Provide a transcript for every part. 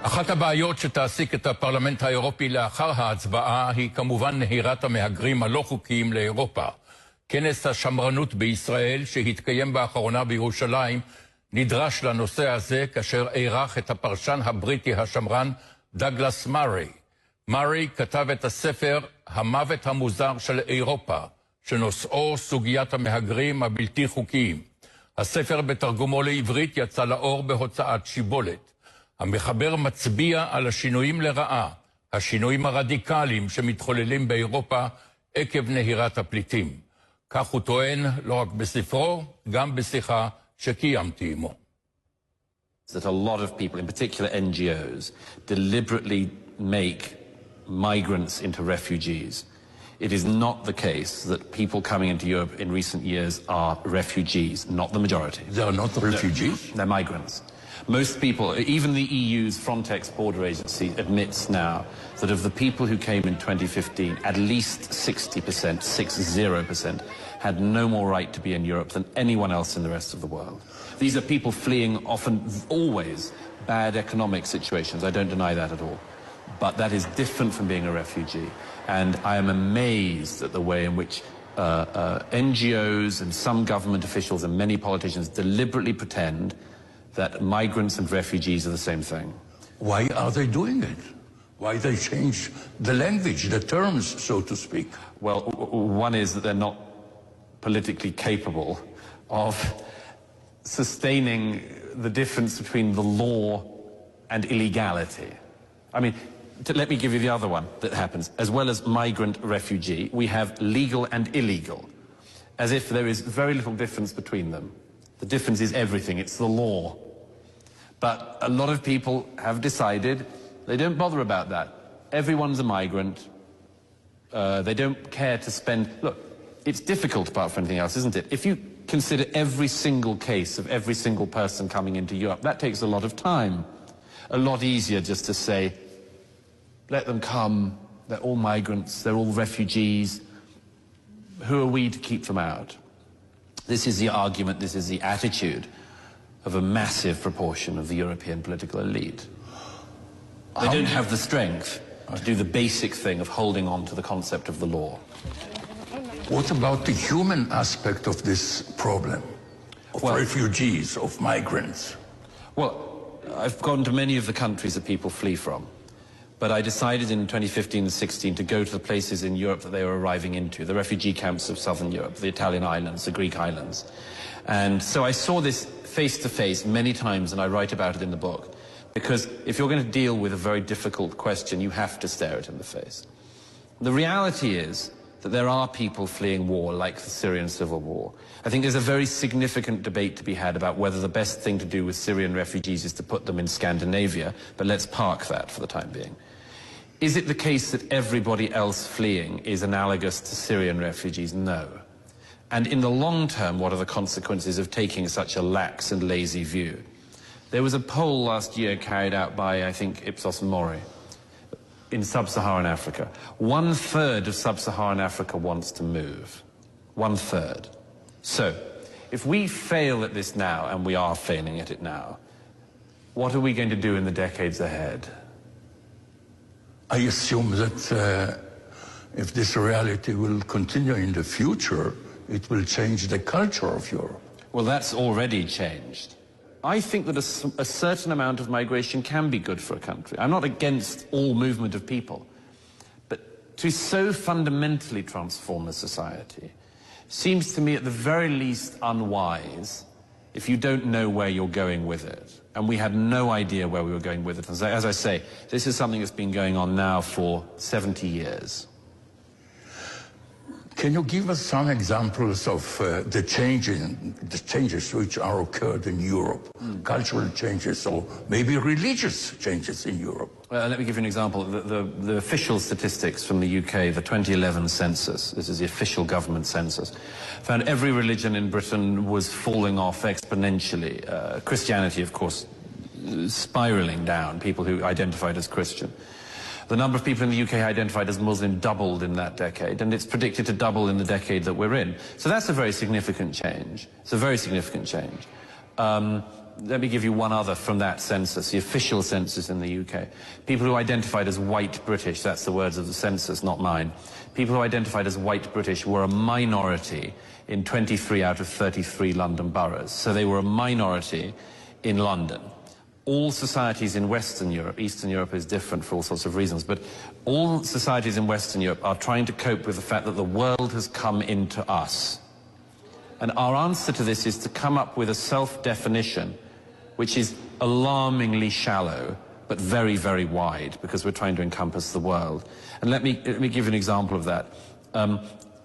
אחת הבעיות שתעסיק את הפרלמנט האירופי לאחר ההצבעה היא כמובן נהירת המהגרים הלא חוקיים לאירופה. כנס השמרנות בישראל שהתקיים באחרונה בירושלים נדרש לנושא הזה כאשר אירח את הפרשן הבריטי השמרן דגלאס מארי. מארי כתב את הספר המוות המוזר של אירופה, שנושאו סוגיית המהגרים הבלתי חוקיים. הספר בתרגומו לעברית יצא לאור בהוצאת שיבולת. המחבר מצביע על השינויים לרעה, השינויים הרדיקליים שמתחוללים באירופה עקב נהירת הפליטים. כך הוא טוען לא רק בספרו, גם בשיחה שקיימתי עמו. That a lot of people, in particular NGOs, deliberately make migrants into refugees. It is not the case that people coming into Europe in recent years are refugees, not the majority. They are not refugees? No, they're migrants. Most people, even the EU's Frontex border agency admits now that of the people who came in 2015, at least 60%, 60%, had no more right to be in Europe than anyone else in the rest of the world. These are people fleeing often, always, bad economic situations. I don't deny that at all. But that is different from being a refugee. And I am amazed at the way in which NGOs and some government officials and many politicians deliberately pretend that migrants and refugees are the same thing. Why are they doing it? Why they change the language, the terms, so to speak? Well, one is that they're not politically capable of sustaining the difference between the law and illegality. I mean, let me give you the other one that happens. As well as migrant, refugee, we have legal and illegal, as if there is very little difference between them. The difference is everything. It's the law. But a lot of people have decided they don't bother about that. Everyone's a migrant. They don't care to spend... Look, it's difficult apart from anything else, isn't it? If you consider every single case of every single person coming into Europe, that takes a lot of time. A lot easier just to say, let them come, they're all migrants, they're all refugees. Who are we to keep them out? This is the argument, this is the attitude of a massive proportion of the European political elite. They don't have the strength to do the basic thing of holding on to the concept of the law. What about the human aspect of this problem? Of refugees, of migrants? Well, I've gone to many of the countries that people flee from. But I decided in 2015 and 16 to go to the places in Europe that they were arriving into, the refugee camps of southern Europe, the Italian islands, the Greek islands. And so I saw this face to face many times, and I write about it in the book. Because if you're going to deal with a very difficult question, you have to stare it in the face. The reality is that there are people fleeing war, like the Syrian civil war. I think there's a very significant debate to be had about whether the best thing to do with Syrian refugees is to put them in Scandinavia, but let's park that for the time being. Is it the case that everybody else fleeing is analogous to Syrian refugees? No. And in the long term, what are the consequences of taking such a lax and lazy view? There was a poll last year carried out by, I think, Ipsos Mori in sub-Saharan Africa. 1/3 of sub-Saharan Africa wants to move. 1/3. So, if we fail at this now, and we are failing at it now, what are we going to do in the decades ahead? I assume that if this reality will continue in the future, it will change the culture of Europe. Well, that's already changed. I think that a certain amount of migration can be good for a country. I'm not against all movement of people. But to so fundamentally transform a society seems to me at the very least unwise if you don't know where you're going with it. And we had no idea where we were going with it. As I say, this is something that's been going on now for 70 years. Can you give us some examples of the changes which are occurred in Europe, cultural changes or maybe religious changes in Europe? Let me give you an example. The official statistics from the UK, the 2011 census, this is the official government census, found every religion in Britain was falling off exponentially. Christianity, of course, spiraling down, people who identified as Christian. The number of people in the UK identified as Muslim doubled in that decade, and it's predicted to double in the decade that we're in. So that's a very significant change. It's a very significant change. let me give you one other from that census, the official census in the UK. People who identified as white British, that's the words of the census, not mine. People who identified as white British were a minority in 23 out of 33 London boroughs. So they were a minority in London. All societies in Western Europe, Eastern Europe is different for all sorts of reasons, but all societies in Western Europe are trying to cope with the fact that the world has come into us. And our answer to this is to come up with a self-definition which is alarmingly shallow, but very, very wide, because we're trying to encompass the world. And let me give you an example of that.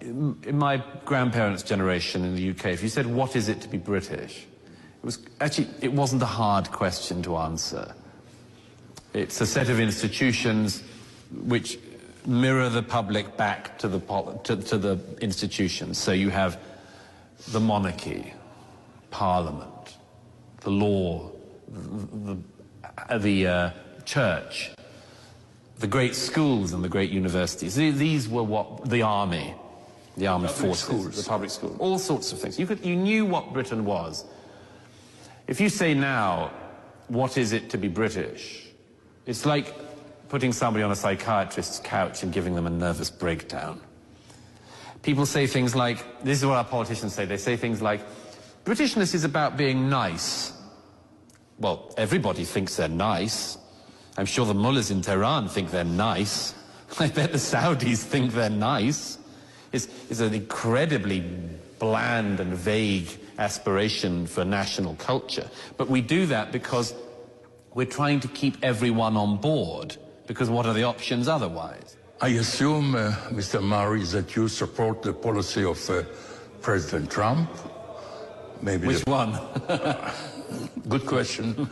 In my grandparents' generation in the UK, if you said, what is it to be British? It wasn't a hard question to answer. It's a set of institutions which mirror the public back to the institutions. So you have the monarchy, parliament, the law, the church, the great schools and the great universities. These were what the army, the armed forces, the public schools, all sorts of things. You knew what Britain was. If you say now, what is it to be British? It's like putting somebody on a psychiatrist's couch and giving them a nervous breakdown. People say things like, this is what our politicians say, they say things like, Britishness is about being nice. Well, everybody thinks they're nice. I'm sure the mullahs in Tehran think they're nice. I bet the Saudis think they're nice. It's an incredibly bland and vague aspiration for national culture. But we do that because we're trying to keep everyone on board, because what are the options otherwise? I assume, Mr. Máry, that you support the policy of President Trump. Maybe which one? Good question.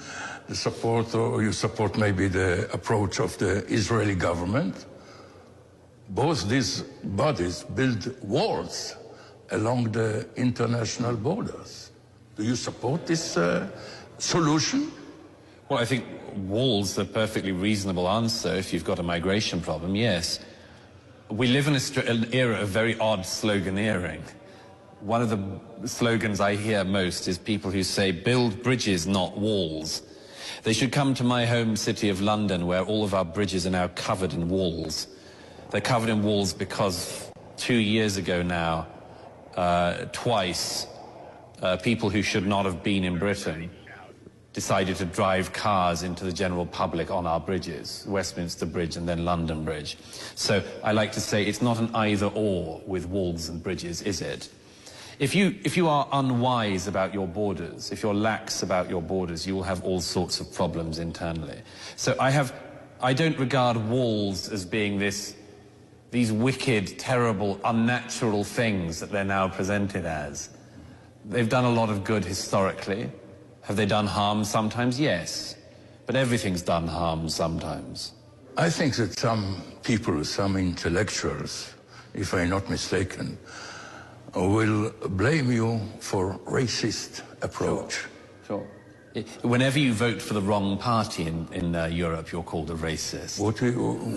Or you support maybe the approach of the Israeli government. Both these bodies build walls along the international borders. Do you support this solution? Well, I think walls are a perfectly reasonable answer if you've got a migration problem, yes. We live in an era of very odd sloganeering. One of the slogans I hear most is people who say, build bridges, not walls. They should come to my home city of London, where all of our bridges are now covered in walls. They're covered in walls because 2 years ago now, twice, people who should not have been in Britain decided to drive cars into the general public on our bridges, Westminster Bridge and then London Bridge. So I like to say it's not an either-or with walls and bridges, is it? If you are unwise about your borders, if you're lax about your borders, you will have all sorts of problems internally. So I don't regard walls as being these wicked, terrible, unnatural things that they're now presented as. They've done a lot of good historically. Have they done harm sometimes? Yes. But everything's done harm sometimes. I think that some people, some intellectuals, if I'm not mistaken, will blame you for racist approach. Sure. Whenever you vote for the wrong party in Europe, you're called a racist.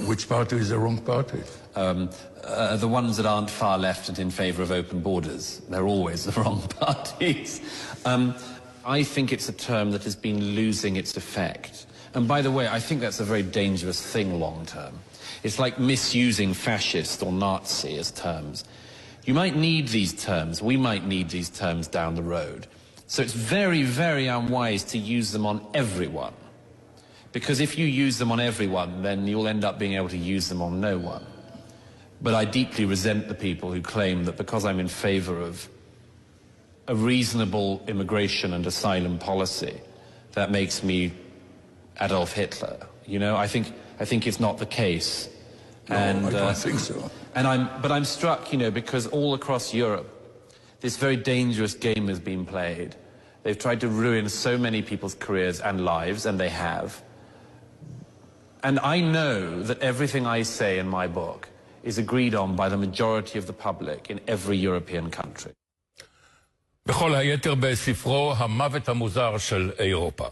Which party is the wrong party? The ones that aren't far left and in favour of open borders. They're always the wrong parties. I think it's a term that has been losing its effect. And by the way, I think that's a very dangerous thing long term. It's like misusing fascist or Nazi as terms. You might need these terms, we might need these terms down the road. So it's very, very unwise to use them on everyone. Because if you use them on everyone, then you'll end up being able to use them on no one. But I deeply resent the people who claim that because I'm in favour of a reasonable immigration and asylum policy, that makes me Adolf Hitler. You know, I think it's not the case. No, I don't think so. But I'm struck, you know, because all across Europe, this very dangerous game has been played. They've tried to ruin so many people's careers and lives, and they have. And I know that everything I say in my book is agreed on by the majority of the public in every European country. בכל היתר בספרו המוות המוזר של אירופה.